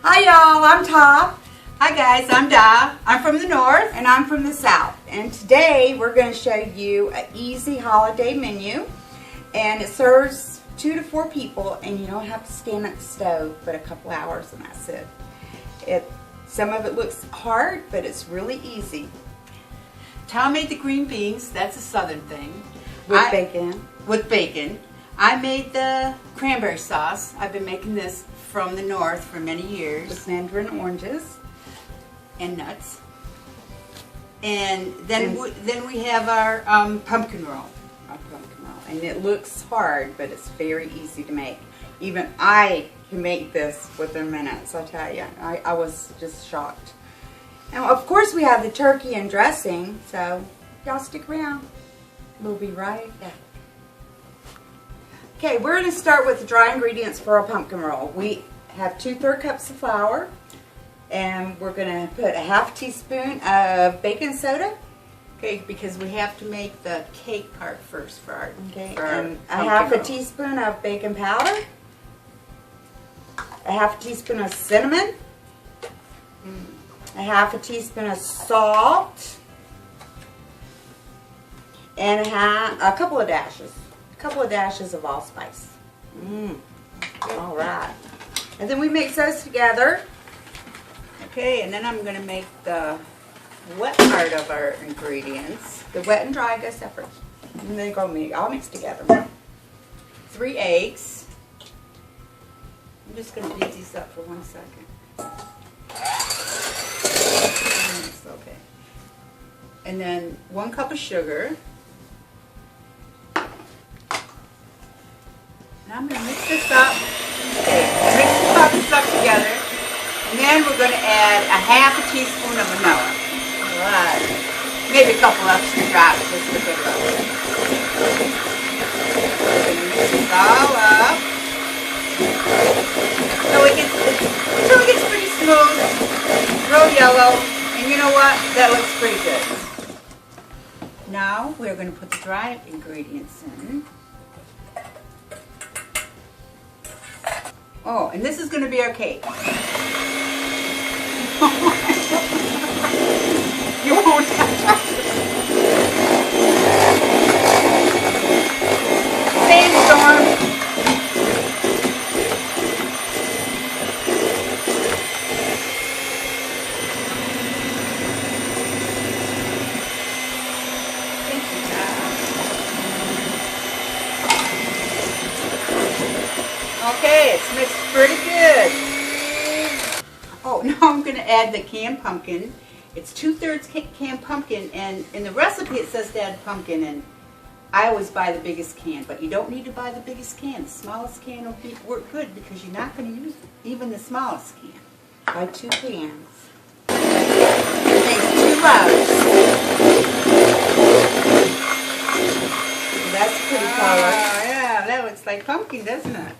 Hi y'all, I'm Ta. Hi guys, I'm Da. I'm from the north. And I'm from the south. And today we're going to show you an easy holiday menu. And it serves 2 to 4 people, and you don't have to stand at the stove but a couple hours and that's it. Some of it looks hard, but it's really easy. Ta made the green beans, that's a southern thing. With bacon. With bacon. I made the cranberry sauce. I've been making this from the north for many years. With mandarin oranges. And nuts. And then we have our pumpkin roll. Our pumpkin roll. And it looks hard, but it's very easy to make. Even I can make this within minutes, I tell you. I was just shocked. And of course we have the turkey and dressing, so y'all stick around. We'll be right back. Okay, we're going to start with the dry ingredients for our pumpkin roll. We have 2/3 cups of flour, and we're going to put a ½ teaspoon of baking soda. Okay, because we have to make the cake part first for our and a ½ teaspoon of baking powder, a ½ teaspoon of cinnamon, a ½ teaspoon of salt, and a couple of dashes of allspice. All right. And then we mix those together. Okay, and then I'm going to make the wet part of our ingredients. The wet and dry go separate. And they go all mixed together. 3 eggs. I'm just going to beat these up for 1 second. Okay. And then 1 cup of sugar. And I'm going to mix this up. Okay, mix this up together. And then we're going to add a ½ teaspoon of vanilla. Alright. Maybe a couple extra drops just to good luck. Mix this all up. Until it gets pretty smooth, real yellow. And you know what? That looks pretty good. Now we're going to put the dry ingredients in. Oh, and this is going to be our cake. You won't touch it. Sandstorm. Okay, it's mixed pretty good. Oh, now I'm going to add the canned pumpkin. It's 2/3 canned pumpkin, and in the recipe it says to add pumpkin, and I always buy the biggest can, but you don't need to buy the biggest can. The smallest can will work good because you're not going to use even the smallest can. Buy 2 cans. It makes 2 loaves. That's a pretty color. Oh, yeah, that looks like pumpkin, doesn't it?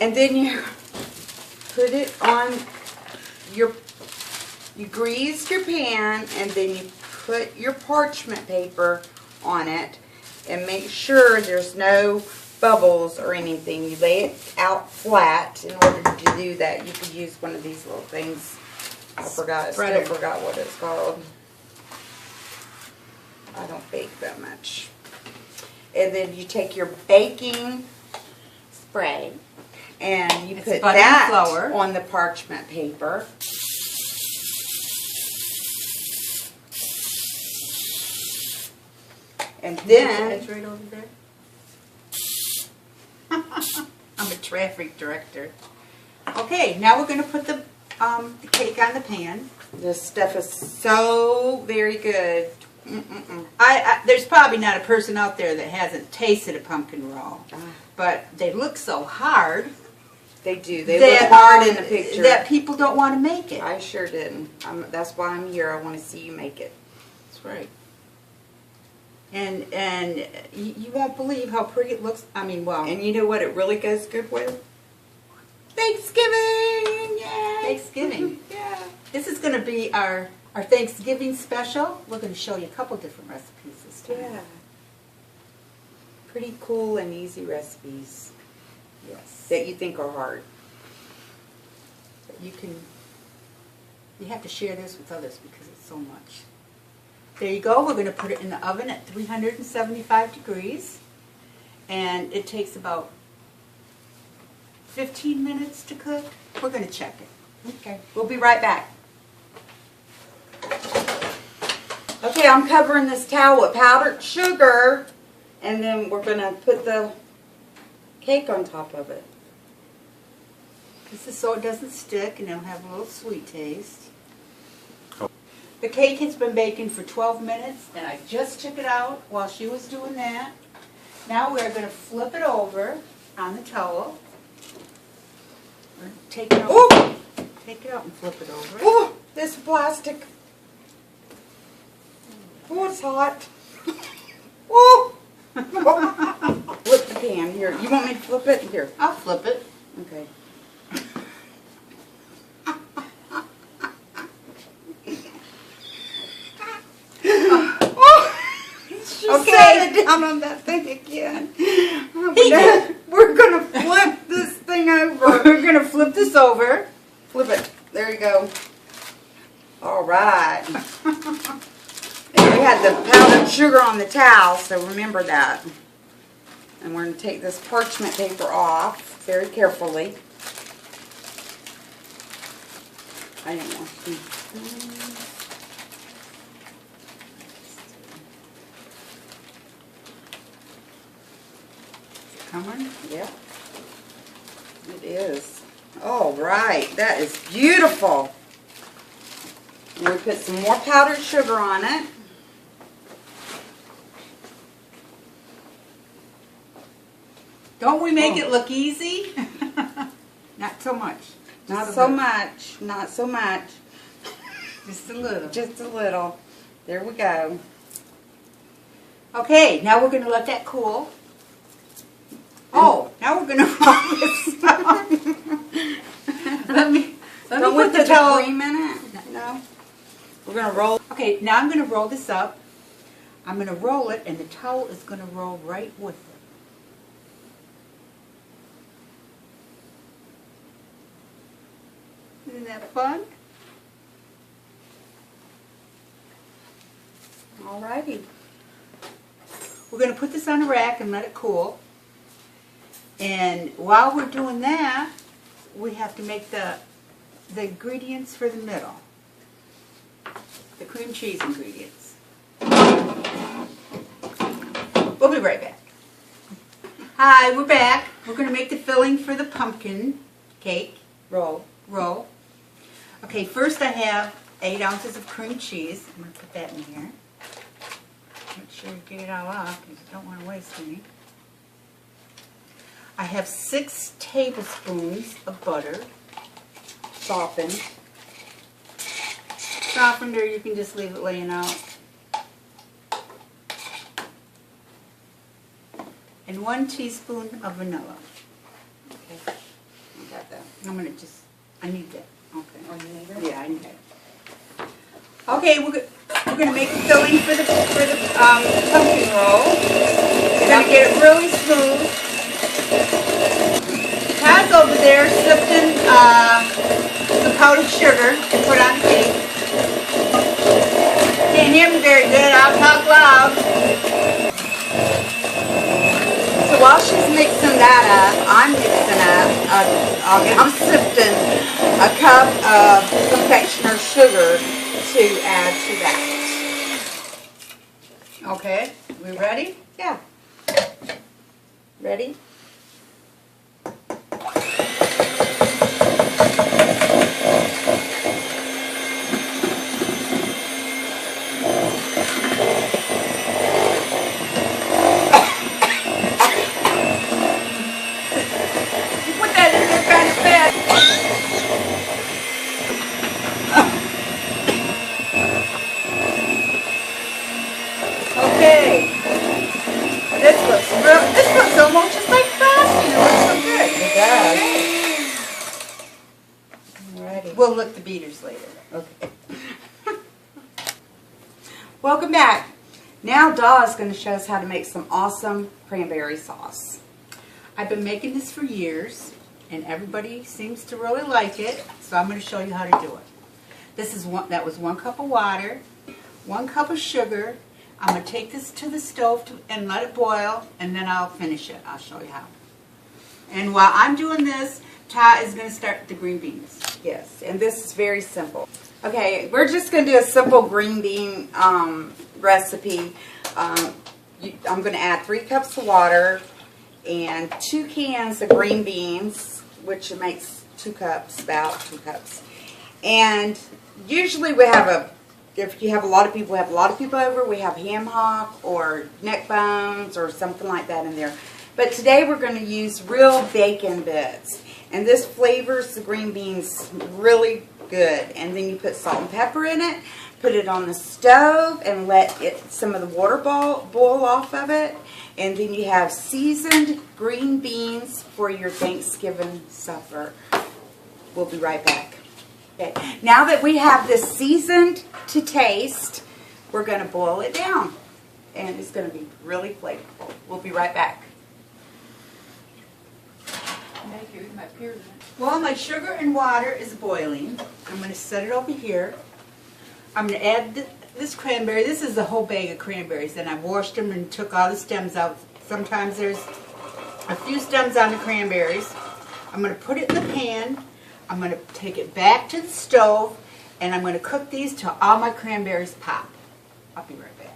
And then you put it on you grease your pan, and then you put your parchment paper on it and make sure there's no bubbles or anything. You lay it out flat. In order to do that, you could use one of these little things. I still forgot what it's called. I don't bake that much. And then you take your baking spray and you put that on the parchment paper. And then it's right over there. I'm a traffic director. Okay, now we're going to put the cake on the pan. This stuff is so very good. There's probably not a person out there that hasn't tasted a pumpkin roll, but they look so hard. They do. They look hard in the picture. That people don't want to make it. I sure didn't. That's why I'm here. I want to see you make it. That's right. And you won't believe how pretty it looks. I mean, well. And you know what it really goes good with? Thanksgiving! Yay! Thanksgiving. Yeah. This is going to be our Thanksgiving special. We're going to show you a couple different recipes this time. Yeah. Pretty cool and easy recipes. Yes. That you think are hard. you have to share this with others because it's so much. There you go. We're going to put it in the oven at 375 degrees. And it takes about 15 minutes to cook. We're going to check it. Okay, we'll be right back. Okay, I'm covering this towel with powdered sugar, and then we're going to put the cake on top of it. This is so it doesn't stick and it'll have a little sweet taste. The cake has been baking for 12 minutes, and I just took it out while she was doing that. Now we're going to flip it over on the towel. Take it out. Ooh! Take it out and flip it over. Oh, this plastic. Oh, it's hot. Oh! Flip the pan. Here, you want me to flip it? Here. I'll flip it. Okay. Okay. Set it down on that thing again. We're going to flip this thing over. We're going to flip this over. Flip it. There you go. All right. And we had the powdered sugar on the towel, so remember that. And we're going to take this parchment paper off very carefully. I didn't want to. Coming? Yep. It is. All right. That is beautiful. And we put some more powdered sugar on it. Don't we make it look easy? Not so much. Not so much. Not so much. Just a little. Just a little. There we go. Okay, now we're going to let that cool. Oh, now we're going to roll this up. let me Don't put the towel. cream in it. No. We're going to roll. Okay, now I'm going to roll this up. I'm going to roll it, and the towel is going to roll right with it. Isn't that fun? Alrighty. We're going to put this on a rack and let it cool. And while we're doing that, we have to make the ingredients for the middle. The cream cheese ingredients. We'll be right back. Hi, we're back. We're going to make the filling for the pumpkin cake roll. Okay, first I have 8 ounces of cream cheese. I'm going to put that in here. Make sure you get it all off because you don't want to waste any. I have 6 tablespoons of butter. Softened. Softened, or you can just leave it laying out. And 1 teaspoon of vanilla. Okay. I got that. I need that. Okay. Oh, you need it? Yeah, I need that. Okay, we're going to make the filling for the pumpkin roll. We're going to get it really smooth. Todd's over there sifting the powdered sugar to put on the cake. Can't hear me very good. I'll talk loud. So while she's mixing that up, I'm sifting a cup of confectioner's sugar to add to that. Okay, we ready? Yeah. Ready? Put that in there kind of fast. Okay. This looks almost just like frosting. It looks so good. It does. Alrighty. We'll look the beaters later. Okay. Welcome back. Now Da's going to show us how to make some awesome cranberry sauce. I've been making this for years, and everybody seems to really like it. So I'm going to show you how to do it. That was 1 cup of water, 1 cup of sugar. I'm going to take this to the stove and let it boil, and then I'll finish it. I'll show you how. And while I'm doing this, Ta is going to start the green beans. Yes, and this is very simple. Okay, we're just going to do a simple green bean recipe. I'm going to add 3 cups of water and 2 cans of green beans, which makes 2 cups, about 2 cups. And usually we have if you have a lot of people, over, we have ham hock or neck bones or something like that in there. But today we're going to use real bacon bits. And this flavors the green beans really good. And then you put salt and pepper in it, put it on the stove, and let some of the water boil off of it. And then you have seasoned green beans for your Thanksgiving supper. We'll be right back. Okay. Now that we have this seasoned to taste, we're going to boil it down. And it's going to be really flavorful. We'll be right back. Well, my sugar and water is boiling. I'm going to set it over here. I'm going to add this cranberry. This is a whole bag of cranberries, and I washed them and took all the stems out. Sometimes there's a few stems on the cranberries. I'm going to put it in the pan. I'm going to take it back to the stove, and I'm going to cook these till all my cranberries pop. I'll be right back.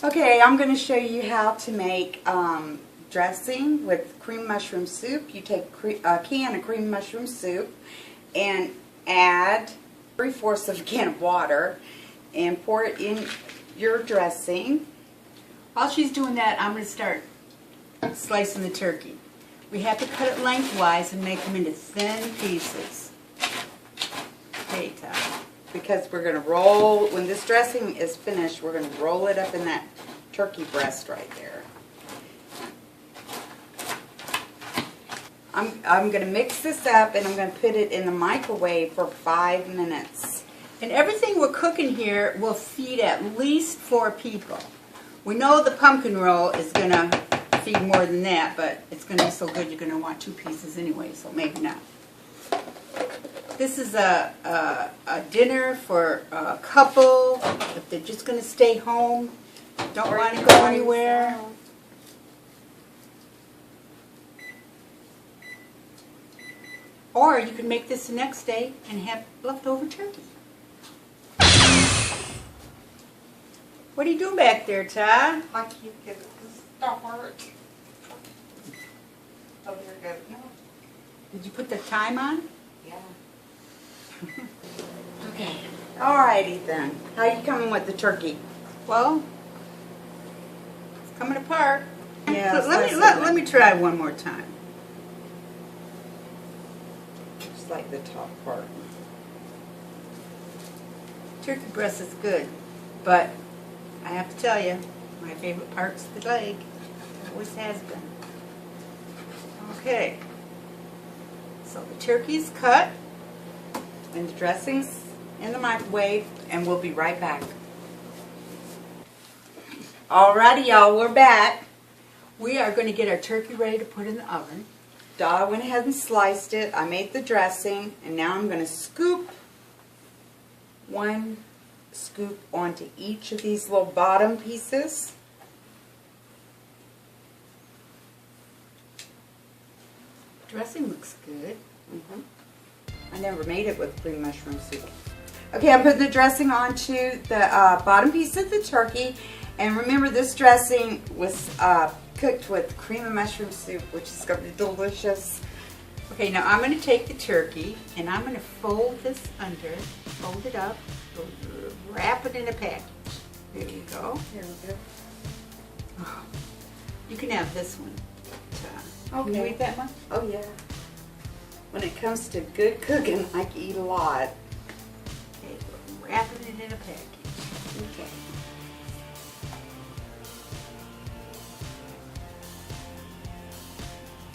Okay, I'm going to show you how to make dressing with cream mushroom soup. You take a can of cream mushroom soup and add 3/4 of a can of water and pour it in your dressing. While she's doing that, I'm going to start slicing the turkey. We have to cut it lengthwise and make them into thin pieces. Okay, Todd. Because we're going to roll, when this dressing is finished, we're going to roll it up in that turkey breast right there. I'm going to mix this up, and I'm going to put it in the microwave for 5 minutes. And everything we're cooking here will feed at least 4 people. We know the pumpkin roll is going to feed more than that, but it's going to be so good you're going to want 2 pieces anyway, so maybe not. This is a dinner for a couple, if they're just going to stay home, don't want to go anywhere. Or you can make this the next day and have leftover turkey. What are you doing back there, Ty? Like you get it to start. Oh, there it goes. No. Did you put the time on? Yeah. Okay. Alrighty then. How you coming with the turkey? Well, it's coming apart. Yeah. Let me try one more time. Just like the top part. Turkey breast is good, but I have to tell you, my favorite part's the leg. It always has been. Okay. So the turkey's cut. And the dressing's in the microwave, and we'll be right back. Alrighty, y'all, we're back. We are going to get our turkey ready to put in the oven. Dot went ahead and sliced it. I made the dressing, and now I'm going to scoop 1 scoop onto each of these little bottom pieces. Dressing looks good. I never made it with cream mushroom soup. Okay, I'm putting the dressing onto the bottom piece of the turkey. And remember, this dressing was cooked with cream and mushroom soup, which is going to be delicious. Okay, now I'm going to take the turkey and I'm going to fold this under, fold it up, wrap it in a package. There you go. Here we go. Oh, you can have this one. Okay. Can you eat that one? Oh, yeah. When it comes to good cooking, I can eat a lot. Okay, we're wrapping it in a package. Okay.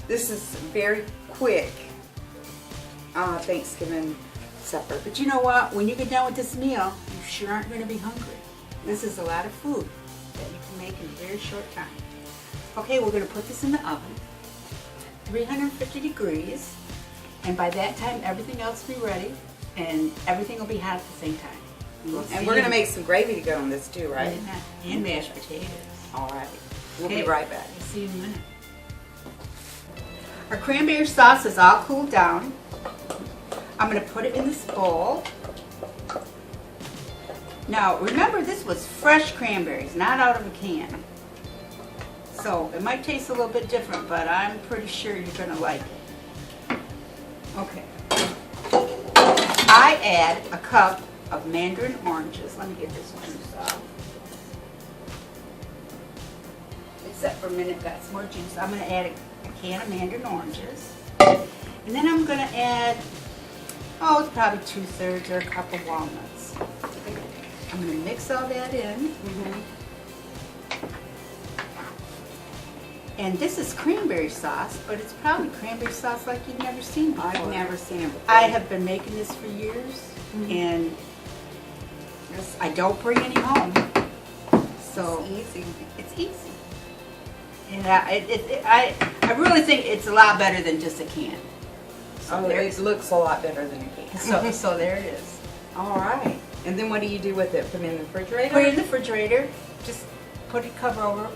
This is very quick Thanksgiving supper. But you know what? When you get done with this meal, you sure aren't going to be hungry. This is a lot of food that you can make in a very short time. Okay, we're going to put this in the oven. 350 degrees, and by that time everything else will be ready and everything will be hot at the same time. And we're going to make some gravy to go on this too, right? And mashed potatoes. All right. We'll be right back. We'll see you in a minute. Our cranberry sauce is all cooled down. I'm going to put it in this bowl. Now, remember, this was fresh cranberries, not out of a can. So, it might taste a little bit different, but I'm pretty sure you're going to like it. Okay. I add a cup of mandarin oranges. Let me get this juice out. Except for a minute, got some more juice. I'm going to add a can of mandarin oranges. And then I'm going to add, it's probably 2/3 or a cup of walnuts. I'm going to mix all that in. And this is cranberry sauce, but it's probably cranberry sauce like you've never seen before. I've never seen it before. I have been making this for years, and I don't bring any home. So It's easy. It's easy. And I really think it's a lot better than just a can. So it looks a lot better than a can. So there it is. All right. And then what do you do with it? Put it in the refrigerator? Put it in the refrigerator. Just put it cover over.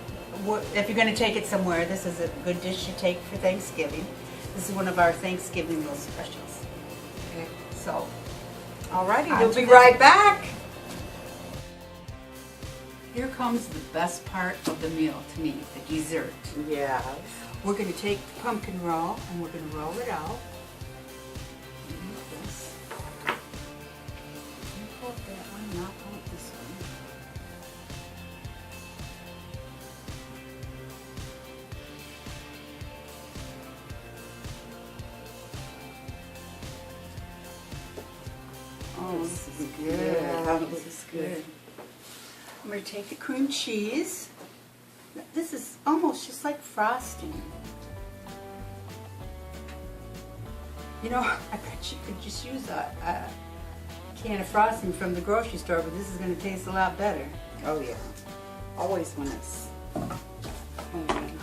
If you're going to take it somewhere, this is a good dish to take for Thanksgiving. This is one of our Thanksgiving meal specials. Okay. So, all righty. We'll be right back. Here comes the best part of the meal to me, the dessert. Yeah. We're going to take the pumpkin roll and we're going to roll it out. Like this. Pull up that one, not pull up this one. Oh, this is good. Yeah, this is good. I'm going to take the cream cheese. This is almost just like frosting. You know, I bet you could just use a can of frosting from the grocery store, but this is going to taste a lot better. Oh, yeah. Always when it's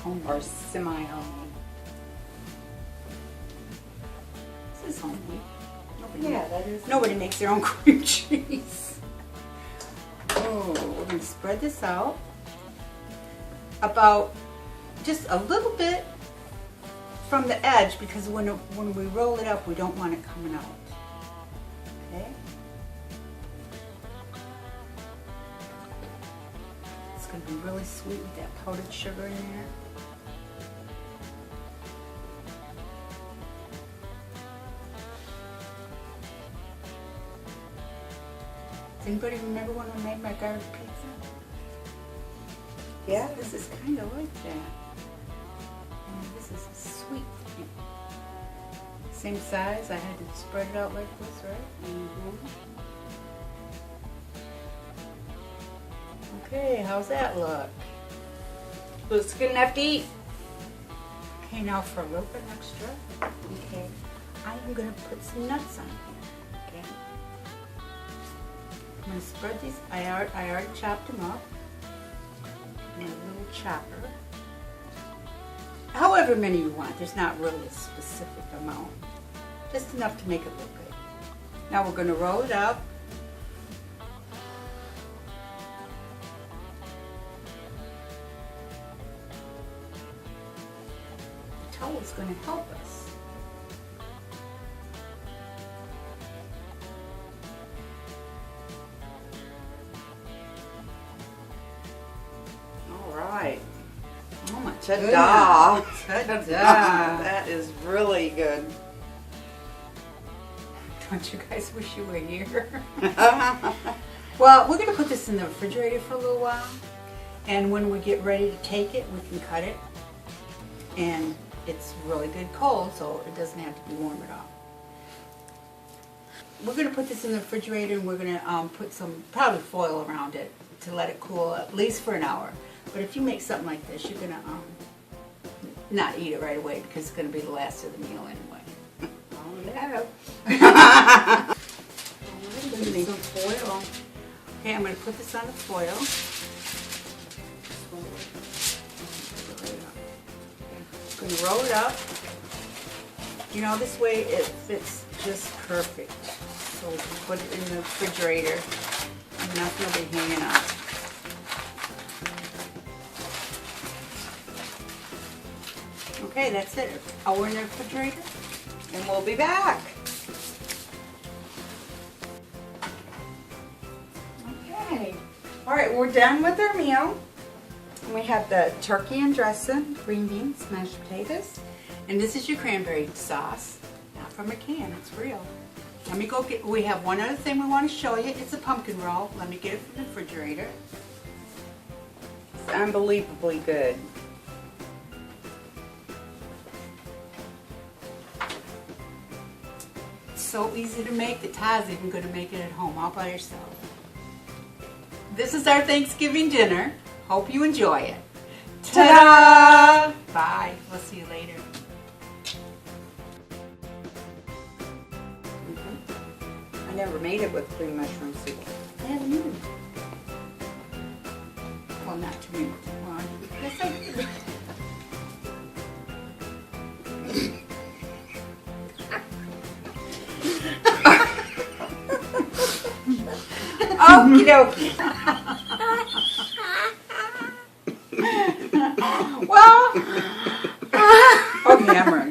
home or semi-home. This is homemade. Nobody makes their own cream cheese. Oh, we're going to spread this out about just a little bit from the edge, because when we roll it up, we don't want it coming out. Okay? It's going to be really sweet with that powdered sugar in there. Does anybody remember when I made my garlic pizza? Yeah. This is kind of like that. And this is a sweet thing. Same size, I had to spread it out like this, right? Okay, how's that look? Looks good enough to eat. Okay, now for a little bit extra, okay, I am going to put some nuts on here, okay? I'm going to spread these, I already chopped them up in a little chopper. However many you want, there's not really a specific amount. Just enough to make it look good. Now we're going to roll it up. The towel is going to help us. Oh my ta-da! Ta-da! That is really good. Don't you guys wish you were here? Well, we're going to put this in the refrigerator for a little while, and when we get ready to take it, we can cut it. And it's really good cold, so it doesn't have to be warm at all. We're going to put this in the refrigerator, and we're going to put some probably foil around it to let it cool at least for an hour. But if you make something like this, you're going to not eat it right away, because it's going to be the last of the meal anyway. Oh no. Some foil. Okay, I'm going to put this on the foil. I'm going to roll it up. You know, this way it fits just perfect. So we can put it in the refrigerator and nothing will be hanging out. Okay, that's it. Oh, we're in the refrigerator. And we'll be back. Okay. All right, we're done with our meal. We have the turkey and dressing, green beans, mashed potatoes. And this is your cranberry sauce. Not from a can, it's real. Let me go get, we have one other thing we want to show you. It's a pumpkin roll. Let me get it from the refrigerator. It's unbelievably good. It's so easy to make that Ty's even going to make it at home all by herself. This is our Thanksgiving dinner. Hope you enjoy it. Ta-da! Bye. We'll see you later. I never made it with green mushroom soup. I haven't either. Well, not too many. Yes, I did. Okie dokie. Well, Okay, I'm ready.